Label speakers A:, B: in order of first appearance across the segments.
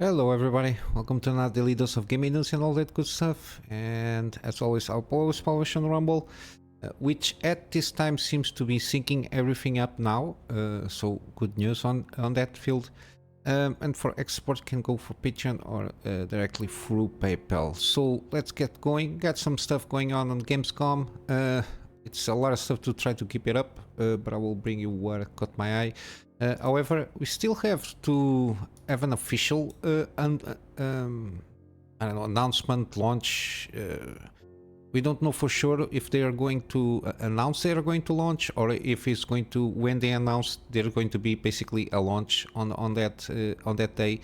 A: Hello everybody, welcome to another daily dose of gaming news and all that good stuff. And as always, I'll always publish on Rumble, which at this time seems to be syncing everything up now. So good news on that field. And for export can go for Patreon or directly through PayPal. So let's get going. Got some stuff going on Gamescom. It's a lot of stuff to try to keep it up, but I will bring you what caught my eye. However, we still have to have an official I don't know, announcement, launch. We don't know for sure if they are going to announce they are going to launch, or if it's going to, when they announce, they're going to be basically a launch on that day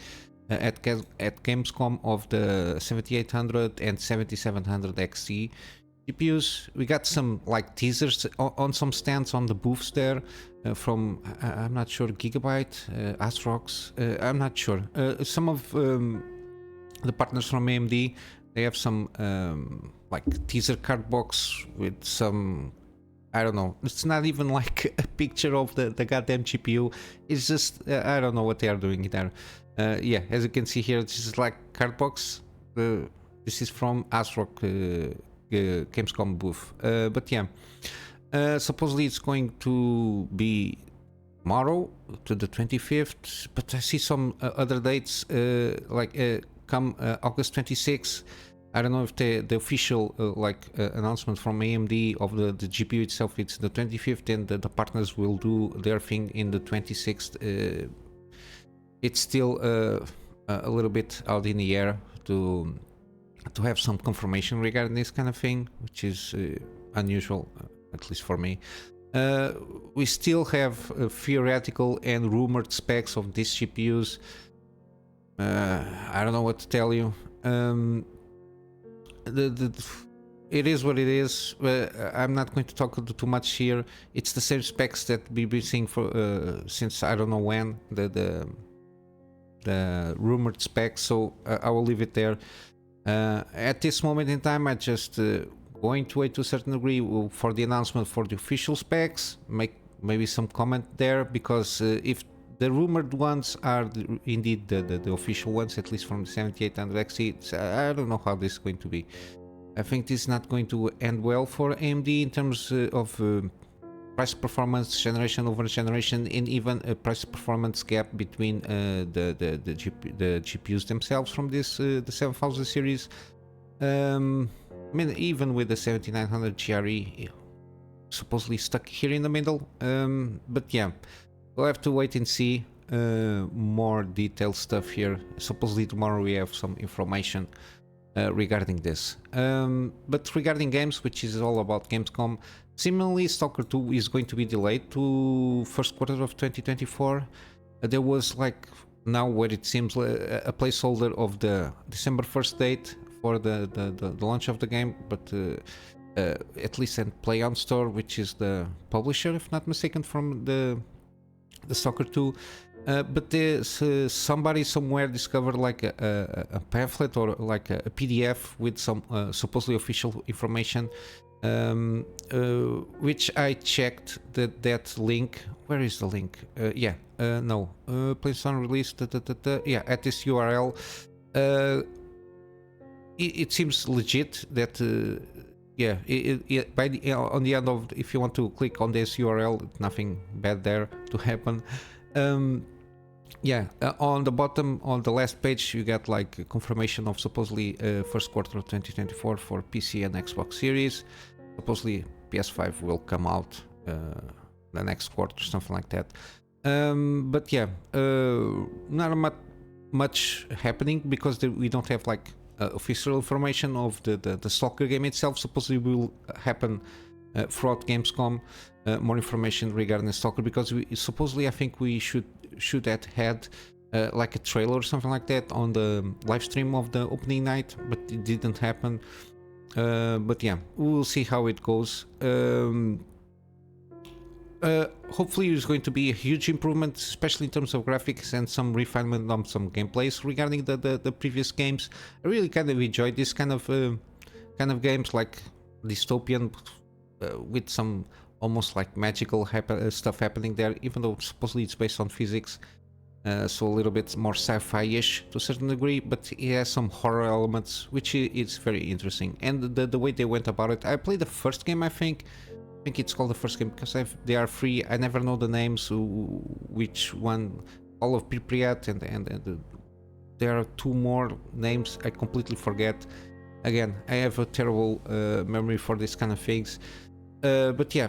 A: at Gamescom of the 7800 and 7700 XT GPUs. We got some like teasers on some stands on the booths there from I'm not sure, Gigabyte, Astrox, I'm not sure. Some of the partners from AMD, they have some like teaser card box with some, I don't know, it's not even like a picture of the goddamn GPU. It's just I don't know what they are doing there. Yeah, as you can see here, this is like card box. This is from Astrox Gamescom booth, but yeah, supposedly it's going to be tomorrow to the 25th, but I see some other dates come August 26th. I don't know if the official announcement from AMD of the GPU itself, it's the 25th, and the partners will do their thing in the 26th. It's still a little bit out in the air to have some confirmation regarding this kind of thing, which is unusual, at least for me. We still have theoretical and rumored specs of these GPUs. I don't know what to tell you. It is what it is. I'm not going to talk too much here. It's the same specs that we've been seeing for since I don't know when, the rumored specs. So I will leave it there. At this moment in time, I just going to wait to a certain degree for the announcement for the official specs, make maybe some comment there, because if the rumored ones are indeed the official ones, at least from the 7800 XT, I don't know how this is going to be. I think this is not going to end well for AMD in terms of price performance, generation over generation, and even a price performance gap between the GPUs themselves from this the 7000 series. I mean, even with the 7900 GRE supposedly stuck here in the middle. But yeah, we'll have to wait and see more detailed stuff here. Supposedly tomorrow we have some information regarding this. But regarding games, which is all about Gamescom, similarly, Stalker 2 is going to be delayed to first quarter of 2024. There was like now what it seems a placeholder of the December 1st date for the launch of the game, but at least in PlayOn Store, which is the publisher, if not mistaken, from the Stalker 2. But somebody somewhere discovered like a pamphlet or like a PDF with some supposedly official information, which I checked that link. Where is the link? No, PlayStation release. Yeah, at this URL. It seems legit that yeah, on the end of, if you want to click on this URL, nothing bad there to happen. Yeah, on the bottom, on the last page, you get like a confirmation of supposedly first quarter of 2024 for PC and Xbox Series. Supposedly PS5 will come out the next quarter, something like that. But yeah, not much happening because we don't have like official information of the Stalker game itself. Supposedly will happen throughout Gamescom. More information regarding the Stalker, because supposedly I think we should have had like a trailer or something like that on the live stream of the opening night, but it didn't happen. But yeah, we will see how it goes. Hopefully there's going to be a huge improvement, especially in terms of graphics and some refinement on some gameplays regarding the previous games. I really kind of enjoyed this kind of games, like dystopian with some almost like magical stuff happening there, even though supposedly it's based on physics. so a little bit more sci-fi-ish to a certain degree, but it has some horror elements, which is very interesting. And the way they went about it, I played the first game, I think it's called the first game because they are free. I never know the names, which one, all of Pripyat, and there are two more names I completely forget. Again, I have a terrible memory for these kind of things. But yeah,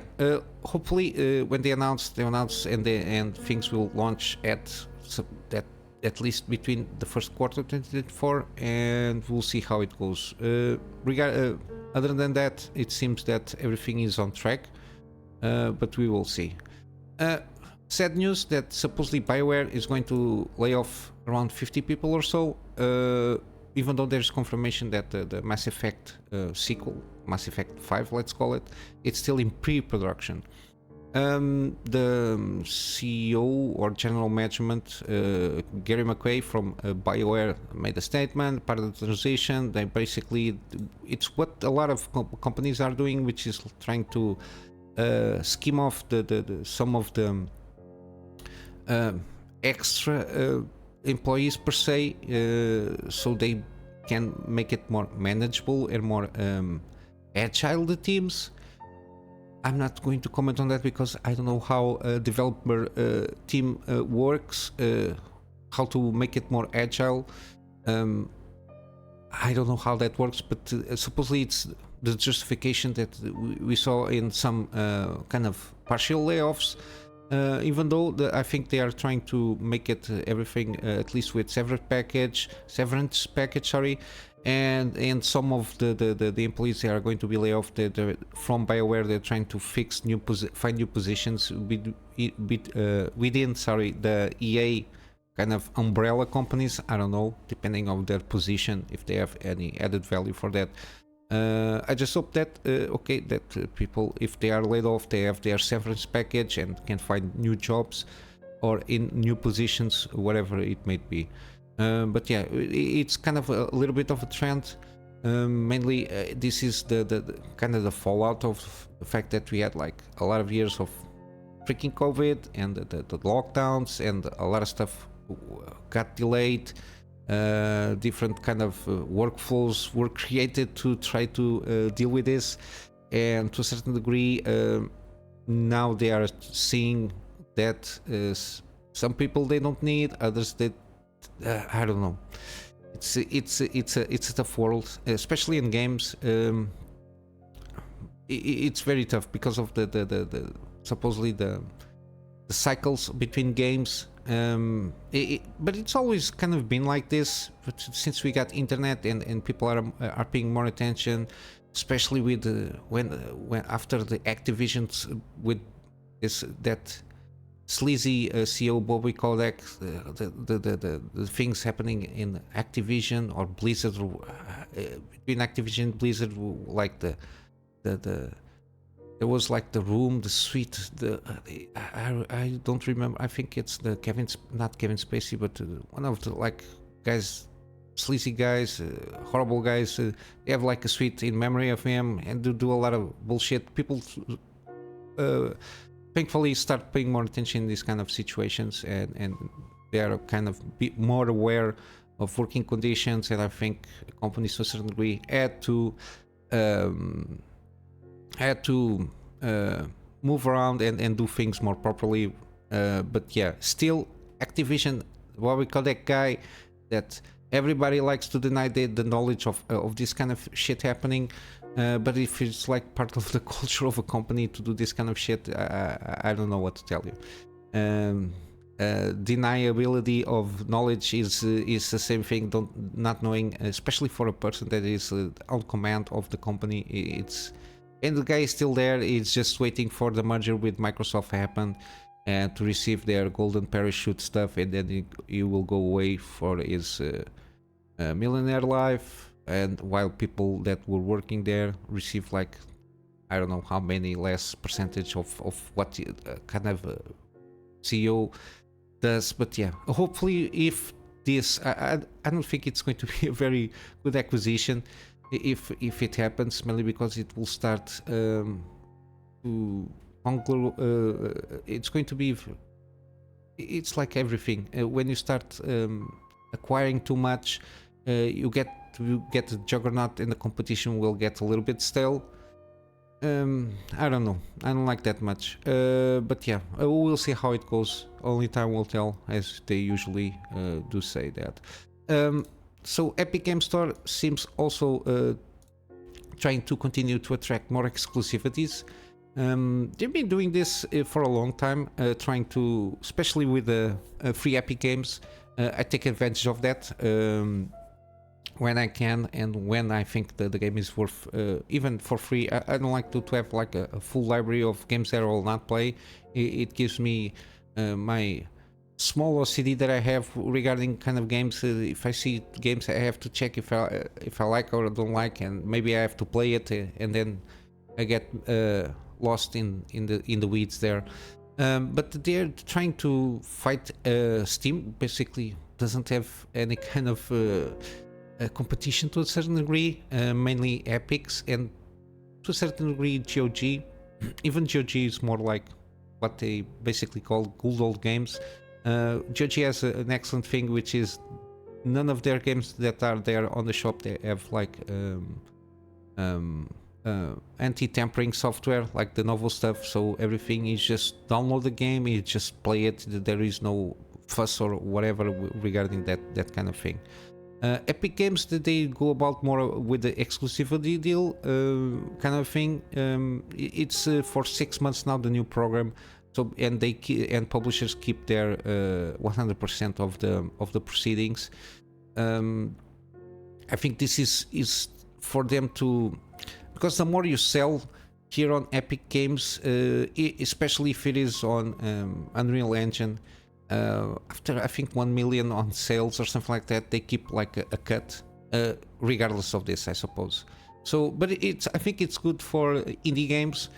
A: hopefully when they announce, and things will launch at least between the first quarter of 2024, and we'll see how it goes. Other than that, it seems that everything is on track, but we will see. Sad news that supposedly Bioware is going to lay off around 50 people or so, even though there's confirmation that the Mass Effect sequel, Mass Effect 5, let's call it, it's still in pre-production. The CEO or general management, Gary McQuay from BioWare, made a statement, part of the transition. They basically, it's what a lot of companies are doing, which is trying to skim off some of the extra employees per se, so they can make it more manageable and more agile, the teams. I'm not going to comment on that because I don't know how a developer team works, how to make it more agile. I don't know how that works, but supposedly it's the justification that we saw in some kind of partial layoffs, even though I think they are trying to make it everything at least with severance package, sorry. And some of the employees that are going to be laid off from BioWare, they're trying to fix find new positions within the EA kind of umbrella companies. I don't know, depending on their position, if they have any added value for that. I just hope that people, if they are laid off, they have their severance package and can find new jobs or in new positions, whatever it may be. But yeah, it's kind of a little bit of a trend. Mainly, this is the kind of the fallout of the fact that we had like a lot of years of freaking COVID and the lockdowns, and a lot of stuff got delayed. Different kind of workflows were created to try to deal with this, and to a certain degree, now they are seeing that some people they don't need, others that I don't know. It's a tough world, especially in games. It's very tough because of the supposedly the cycles between games. But it's always kind of been like this. But since we got internet and people are paying more attention, especially with when after the Activisions with that sleazy CEO Bobby Kotick, the things happening in Activision or Blizzard, between Activision and Blizzard, like the there was like the room, the suite, I don't remember. I think it's the not Kevin Spacey, but one of the like guys, sleazy guys, horrible guys. They have like a suite in memory of him and do a lot of bullshit. People thankfully start paying more attention in these kind of situations, and they are kind of more aware of working conditions. And I think companies to a certain degree had to move around and do things more properly. But yeah, still Activision, what we call that guy that everybody likes to deny the knowledge of this kind of shit happening. But if it's like part of the culture of a company to do this kind of shit, I don't know what to tell you. Deniability of knowledge is the same thing. Not knowing, especially for a person that is on command of the company, and the guy is still there. He's just waiting for the merger with Microsoft happen and to receive their golden parachute stuff, and then he will go away for his millionaire life. And while people that were working there receive like, I don't know how many less percentage of what kind of CEO does. But yeah, hopefully if this, I don't think it's going to be a very good acquisition if it happens, mainly because it will start to it's going to be it's like everything. When you start acquiring too much, you get a juggernaut, and the competition will get a little bit stale. I don't know. I don't like that much. But yeah, we'll see how it goes. Only time will tell, as they usually do say that. So Epic Game Store seems also trying to continue to attract more exclusivities. They've been doing this for a long time, trying to, especially with the free Epic games. I take advantage of that when I can, and when I think that the game is worth, even for free. I don't like to have like a full library of games that I will not play. It gives me my small OCD that I have regarding kind of games. If I see games, I have to check if I like or don't like, and maybe I have to play it, and then I get lost in the weeds there. But they're trying to fight Steam. Basically, doesn't have any kind of competition to a certain degree, mainly Epics, and to a certain degree GOG. Even GOG is more like what they basically call good old games. GOG has an excellent thing, which is none of their games that are there on the shop, they have like anti-tampering software, like the Denuvo stuff. So everything is just download the game, you just play it. There is no fuss or whatever regarding that kind of thing. Epic Games, that they go about more with the exclusivity deal kind of thing. It's for 6 months now, the new program. So, and publishers keep their 100% of the proceedings. I think this is for them to, because the more you sell here on Epic Games, especially if it is on Unreal Engine, after I think 1 million on sales or something like that, they keep like a cut, regardless of this, I suppose. So, but I think it's good for indie games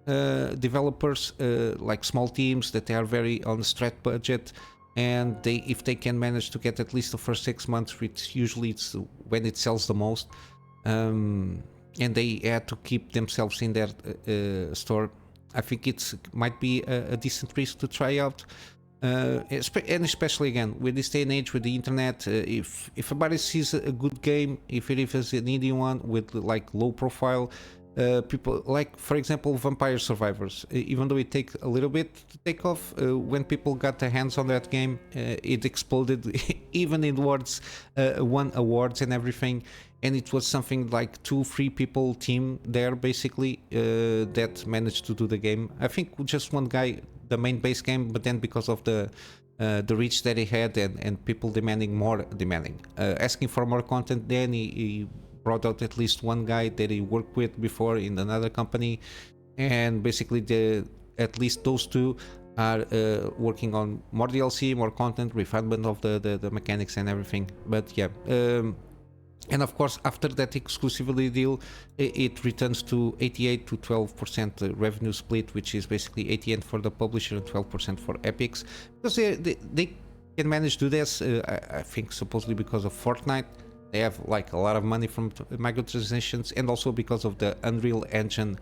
A: developers, like small teams that they are very on a stretched budget, and if they can manage to get at least the first 6 months, which usually it's when it sells the most, and they had to keep themselves in their store, I think it might be a decent risk to try out. And especially again with this day and age with the internet, if somebody sees a good game, if it is an indie one with like low profile, people like, for example, Vampire Survivors, even though it takes a little bit to take off, when people got their hands on that game, it exploded even in awards, won awards and everything. And it was something like 2-3 people team there basically that managed to do the game. I think just one guy, the main base game, but then because of the reach that he had and people asking for more content, then he brought out at least one guy that he worked with before in another company, and basically at least those two are working on more DLC, more content, refinement of the mechanics and everything. But yeah, and of course after that exclusivity deal, it returns to 88 to 12% revenue split, which is basically 88 for the publisher and 12% for Epics, because they can manage to do this, I think supposedly because of Fortnite. They have like a lot of money from microtransactions, and also because of the Unreal Engine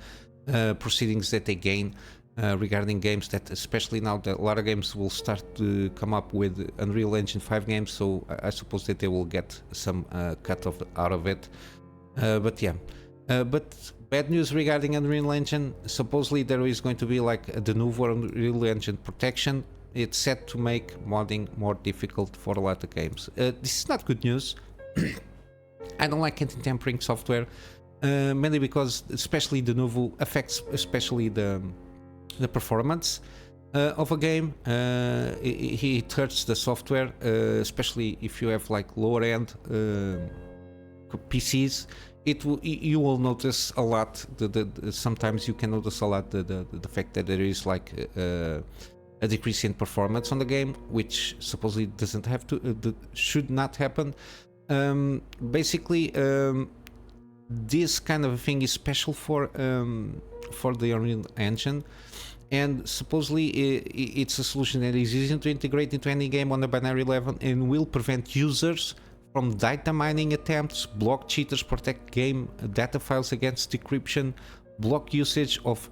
A: proceedings that they gain regarding games, that especially now that a lot of games will start to come up with Unreal Engine 5 games, so I suppose that they will get some cut out of it. But yeah, but bad news regarding Unreal Engine. Supposedly there is going to be like a Denuvo Unreal Engine protection. It's set to make modding more difficult for a lot of games. This is not good news. I don't like anti-tampering software, mainly because especially Denuvo affects especially the performance of a game. It hurts the software, especially if you have like lower end PCs. You will notice a lot. Sometimes you can notice a lot the fact that there is like a decrease in performance on the game, which supposedly doesn't have to, should not happen. Basically, this kind of thing is special for the Unreal Engine, and supposedly it's a solution that is easy to integrate into any game on the binary level and will prevent users from data mining attempts, block cheaters, protect game data files against decryption, block usage of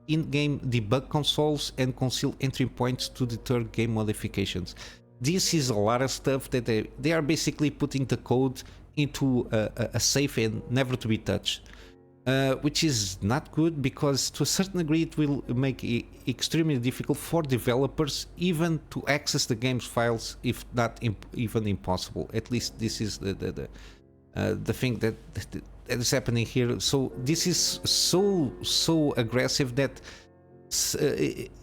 A: in-game debug consoles and conceal entry points to deter game modifications. This is a lot of stuff that they are basically putting the code into a safe and never to be touched, which is not good, because to a certain degree it will make it extremely difficult for developers even to access the game's files, if not even impossible. At least this is the thing that is happening here. So this is so aggressive that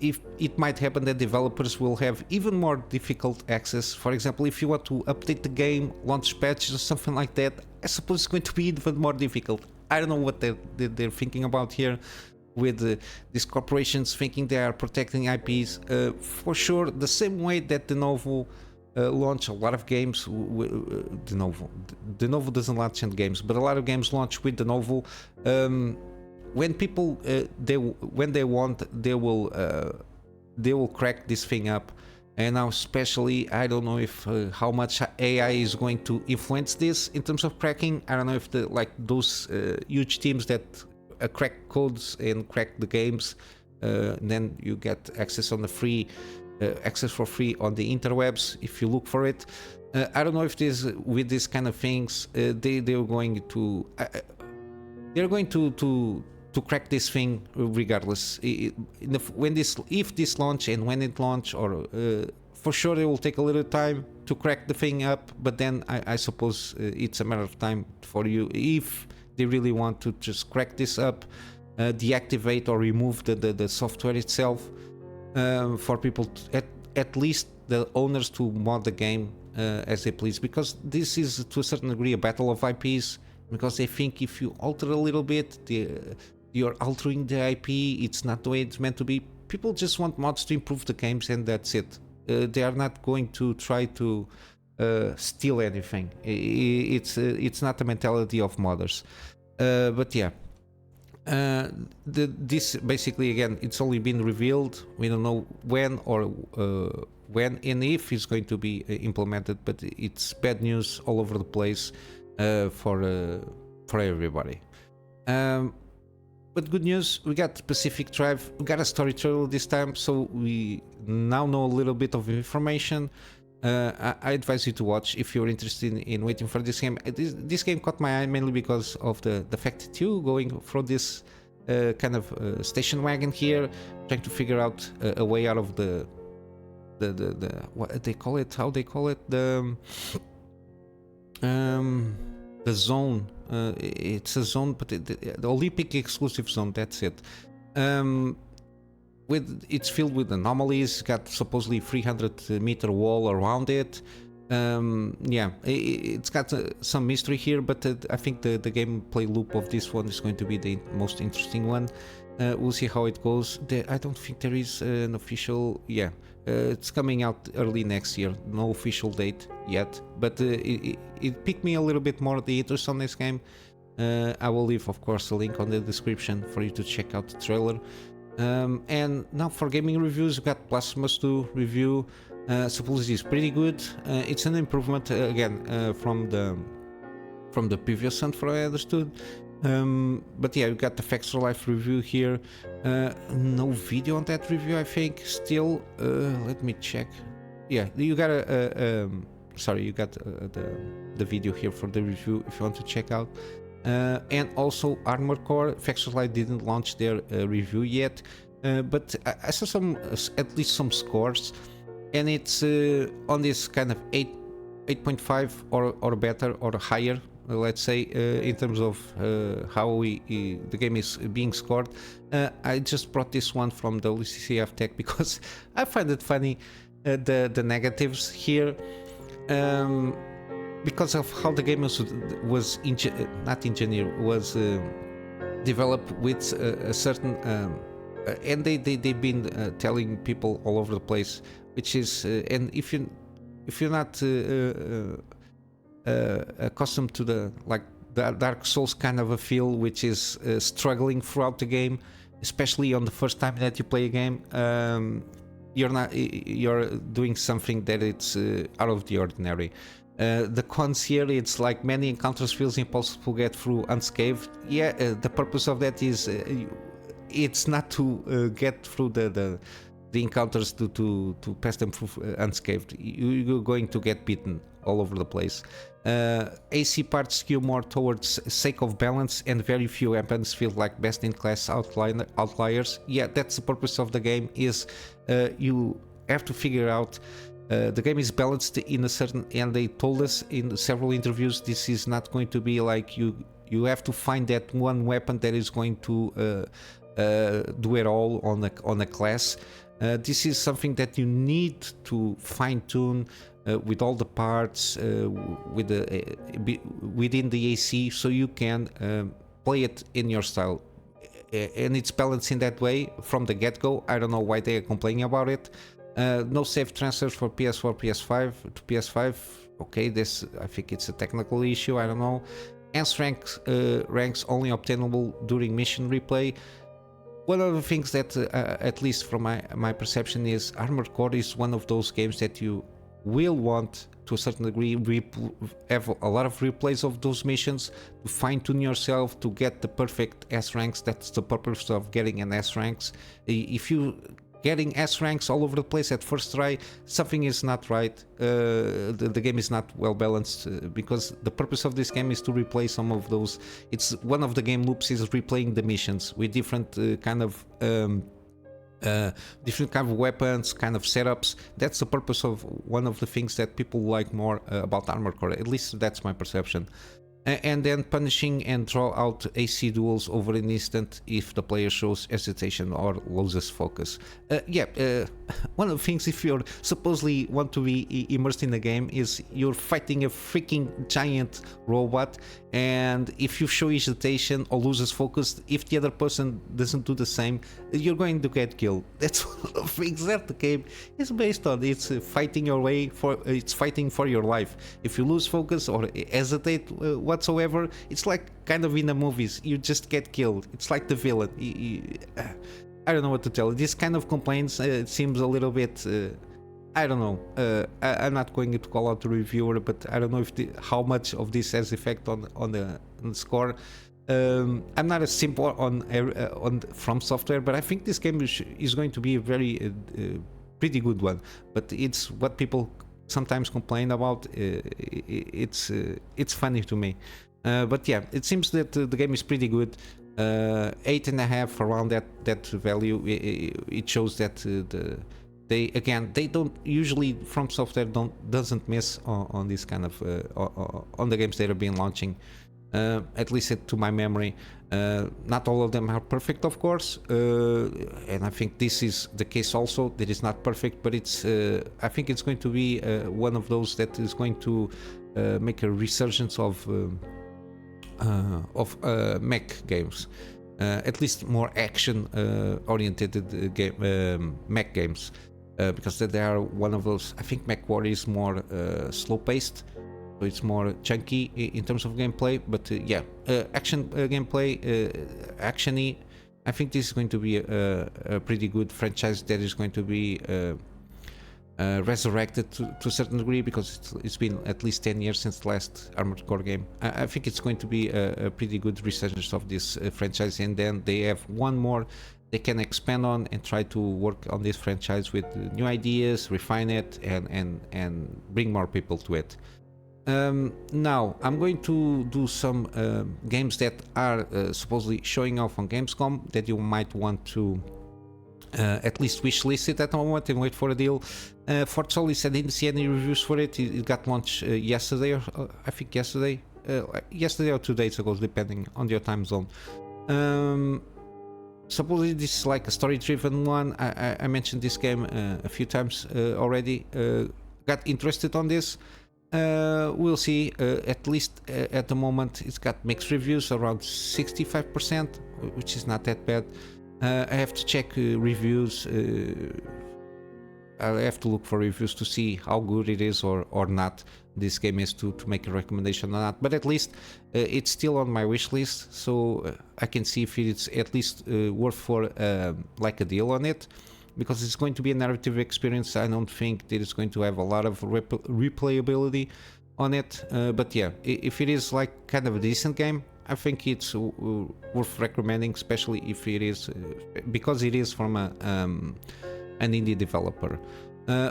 A: if it might happen that developers will have even more difficult access. For example, if you want to update the game, launch patches or something like that, I suppose it's going to be even more difficult. I don't know what they're thinking about here with these corporations thinking they are protecting IPs. For sure, the same way that Denuvo launch a lot of games. Denuvo doesn't launch any games, but a lot of games launch with Denuvo. When people when they want, they will crack this thing up. And now, especially, I don't know if how much AI is going to influence this in terms of cracking. I don't know if those huge teams that crack codes and crack the games, then you get access on the free. Access for free on the interwebs if you look for it. I don't know if with these kind of things they're going to crack this thing regardless. If this launch and when it launch, or for sure it will take a little time to crack the thing up, but then I suppose it's a matter of time for you, if they really want to just crack this up, deactivate or remove the software itself. For people at least the owners to mod the game as they please, because this is to a certain degree a battle of IPs, because they think if you alter a little bit, you're altering the IP, it's not the way it's meant to be. People just want mods to improve the games, and that's it. They are not going to try to steal anything. It's not the mentality of modders. But yeah. This basically, again, it's only been revealed. We don't know when and if it's going to be implemented, but it's bad news all over the place for everybody. But good news, we got Pacific Drive, we got a story trailer this time, so we now know a little bit of information. I advise you to watch if you're interested in waiting for this game. This game caught my eye mainly because of the fact that you going through this kind of station wagon here, trying to figure out a way out of the what they call it, how they call it, the zone. It's a zone, but the Olympic exclusive zone. That's it. It's filled with anomalies, got supposedly 300-meter wall around it. Yeah, it's got some mystery here, but I think the gameplay loop of this one is going to be the most interesting one. We'll see how it goes. I don't think there is an official... Yeah, it's coming out early next year. No official date yet, but it piqued me a little bit more the interest on this game. I will leave, of course, a link on the description for you to check out the trailer. And now for gaming reviews, we got Blasphemous 2 review. Supposedly it's pretty good. It's an improvement again from the previous one, from what I understood. But yeah, we got the Facts for Life review here. No video on that review, I think. Still, let me check. Yeah, you got you got the video here for the review if you want to check out. And also Armored Core. Facts for Life didn't launch their review yet, but I saw at least some scores, and it's on this kind of 8.5 or better or higher, let's say, in terms of how the game is being scored. I just brought this one from the WCCF Tech because I find it funny, the negatives here, because of how the game was developed with a certain and they've been telling people all over the place, which is and if you're not accustomed to the Dark Souls kind of a feel, which is struggling throughout the game, especially on the first time that you play a game, you're doing something that it's out of the ordinary. The cons here, it's like many encounters feels impossible to get through unscathed. Yeah, the purpose of that is it's not to get through the encounters to pass them through unscathed. You're going to get beaten all over the place. AC parts skew more towards sake of balance, and very few weapons feel like best-in-class outliers. Yeah, that's the purpose of the game, is you have to figure out the game is balanced in a certain, and they told us in several interviews this is not going to be like you have to find that one weapon that is going to do it all on a class. This is something that you need to fine-tune with all the parts within the AC, so you can play it in your style, and it's balanced in that way from the get-go. I don't know why they are complaining about it. No save transfers for PS4, PS5 to PS5. Okay, this, I think it's a technical issue, I don't know. S ranks only obtainable during mission replay. One of the things that, at least from my perception, is Armored Core is one of those games that you will want, to a certain degree, have a lot of replays of those missions to fine-tune yourself, to get the perfect S ranks. That's the purpose of getting an S ranks. If you getting S ranks all over the place at first try, something is not right. The game is not well balanced, because the purpose of this game is to replay some of those. It's one of the game loops is replaying the missions with different kind of weapons, kind of setups. That's the purpose of one of the things that people like more about Armored Core. At least that's my perception. And then punishing and draw out AC duels over an instant if the player shows hesitation or loses focus. One of the things, if you're supposedly want to be immersed in the game, is you're fighting a freaking giant robot, and if you show hesitation or loses focus, if the other person doesn't do the same, you're going to get killed. That's one of the things that the game is based on. It's fighting your way it's fighting for your life. If you lose focus or hesitate whatsoever, it's like kind of in the movies, you just get killed. It's like the villain. I don't know what to tell. This kind of complaints, it seems a little bit, I don't know. I'm not going to call out the reviewer, but I don't know if how much of this has effect on the score. I'm not a simple on From Software, but I think this game is going to be a very pretty good one. But it's what people sometimes complain about. It's funny to me. But yeah, it seems that the game is pretty good. 8.5 around that value. It shows that they don't usually, From Software doesn't miss on this kind of on the games that have been launching, at least to my memory. Not all of them are perfect, of course, and I think this is the case also. That is not perfect, but it's I think it's going to be one of those that is going to make a resurgence of mech games, at least more action oriented mech games, because they are one of those. I think Mech War is more slow paced, so it's more chunky in terms of gameplay. But action gameplay, actiony. I think this is going to be a pretty good franchise that is going to be resurrected to a certain degree, because it's been at least 10 years since the last Armored Core game. I think it's going to be a pretty good resurgence of this franchise, and then they have one more they can expand on and try to work on this franchise with new ideas, refine it, and bring more people to it. Now I'm going to do some games that are supposedly showing off on Gamescom that you might want to at least wishlist it at the moment and wait for a deal. Fort Solis, I didn't see any reviews for it. It got launched yesterday, or I think yesterday or 2 days ago, depending on your time zone. Supposedly this is like a story-driven one. I mentioned this game a few times already. Got interested on this. We'll see. At least at the moment it's got mixed reviews, around 65%, which is not that bad. I have to check reviews. I have to look for reviews to see how good it is or not this game is to make a recommendation or not. But at least it's still on my wish list, so I can see if it's at least worth for like a deal on it, because it's going to be a narrative experience. I don't think that it's going to have a lot of replayability on it, but yeah, if it is like kind of a decent game, I think it's worth recommending, especially if it is because it is from an indie developer.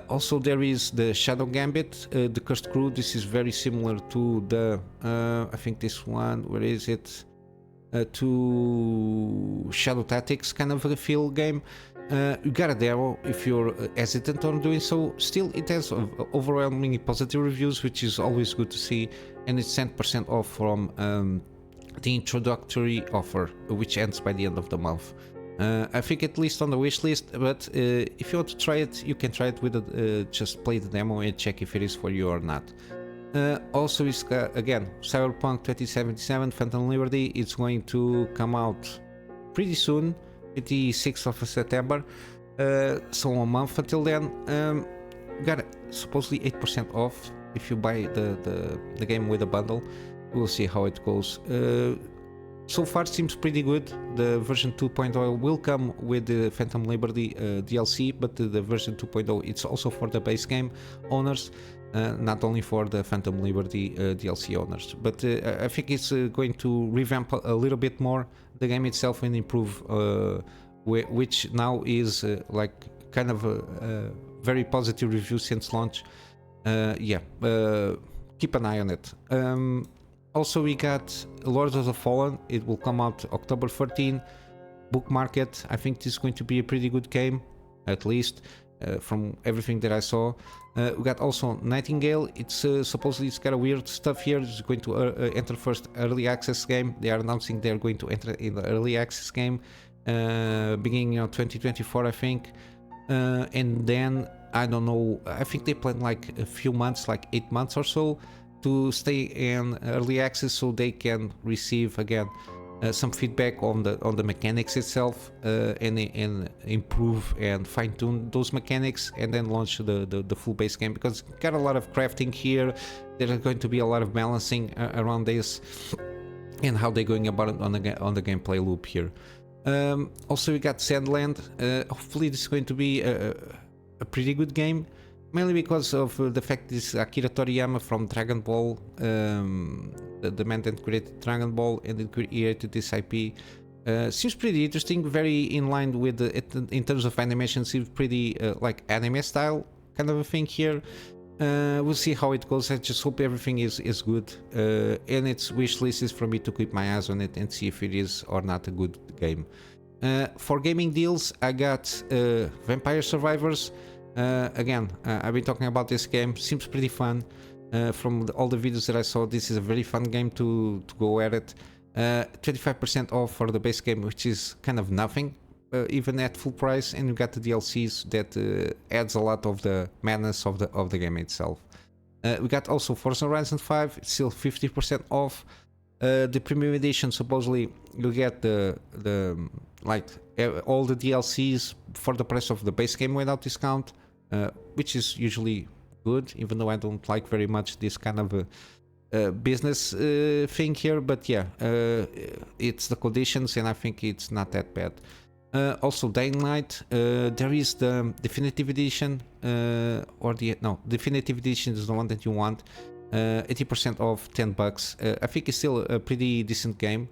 A: Also, there is the Shadow Gambit, the Cursed Crew. This is very similar to the I think this one. Where is it? To Shadow Tactics kind of a feel game. You got a demo if you're hesitant on doing so. Still, it has overwhelmingly positive reviews, which is always good to see, and it's 10% off from the introductory offer, which ends by the end of the month. I think at least on the wish list, but if you want to try it, you can try it with just play the demo and check if it is for you or not. Also, it's again Cyberpunk 2077 Phantom Liberty. It's going to come out pretty soon, 26th of September, so a month until then. Got supposedly 8% off if you buy the game with a bundle. We'll see how it goes. So far seems pretty good. The version 2.0 will come with the Phantom Liberty DLC, but the version 2.0 it's also for the base game owners, not only for the Phantom Liberty DLC owners. But I think it's going to revamp a little bit more the game itself and improve, which now is like kind of a very positive review since launch. Keep an eye on it. Also, we got Lords of the Fallen. It will come out October 13. Bookmark it. I think this is going to be a pretty good game, at least from everything that I saw. We got also Nightingale. It's supposedly it's got a weird stuff here. It's going to enter first early access game. They are announcing they're going to enter in the early access game beginning of 2024, I think. And then I don't know. I think they plan like a few months, like 8 months or so, to stay in early access so they can receive again some feedback on the mechanics itself and improve and fine-tune those mechanics, and then launch the full base game, because it's got a lot of crafting here. There's going to be a lot of balancing around this and how they're going about it on the gameplay loop here. Also, we got Sandland. Hopefully this is going to be a pretty good game, mainly because of the fact this Akira Toriyama from Dragon Ball, the man that created Dragon Ball and it created this IP, seems pretty interesting, very in line with in terms of animation, seems pretty like anime style kind of a thing here. We'll see how it goes. I just hope everything is good, and its wish list is for me to keep my eyes on it and see if it is or not a good game. For gaming deals, I got Vampire Survivors. Again, I've been talking about this game. Seems pretty fun. From all the videos that I saw, this is a very fun game to go at it. 25% off for the base game, which is kind of nothing, even at full price. And you got the DLCs that adds a lot of the madness of the game itself. We got also Forza Horizon 5. It's still 50% off. The premium edition, supposedly you get the like all the DLCs for the price of the base game without discount, which is usually good, even though I don't like very much this kind of a business thing here. But yeah, it's the conditions, and I think it's not that bad. Also, Dying Light, there is the definitive edition, definitive edition is the one that you want. 80% off, $10. I think it's still a pretty decent game,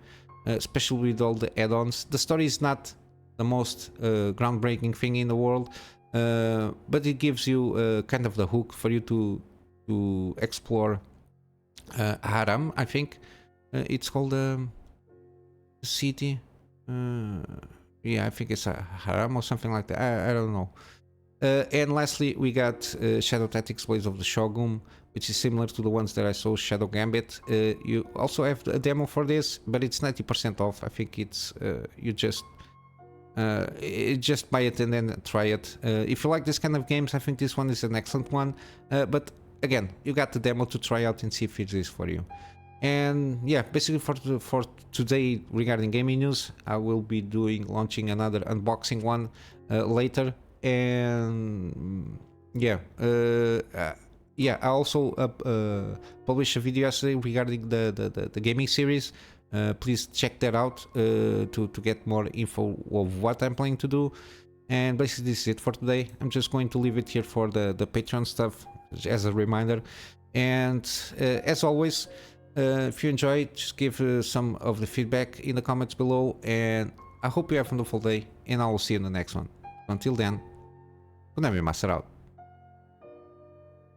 A: especially with all the add-ons. The story is not the most groundbreaking thing in the world, but it gives you kind of the hook for you to explore Haram, I think it's called the city. Yeah, I think it's a Haram or something like that. I don't know. And lastly, we got Shadow Tactics Blades of the Shogun, which is similar to the ones that I saw, Shadow Gambit. You also have a demo for this, but it's 90% off. I think it's you just buy it and then try it. If you like this kind of games, I think this one is an excellent one. But again, you got the demo to try out and see if it is for you. And yeah, basically for today regarding gaming news, I will be launching another unboxing one later. And yeah, I also published a video yesterday regarding the gaming series. Please check that out to get more info of what I'm planning to do. And basically this is it for today. I'm just going to leave it here for the Patreon stuff as a reminder. And as always, If you enjoyed, just give some of the feedback in the comments below, and I hope you have a wonderful day, and I will see you in the next one. Until then, Kunamy Master out.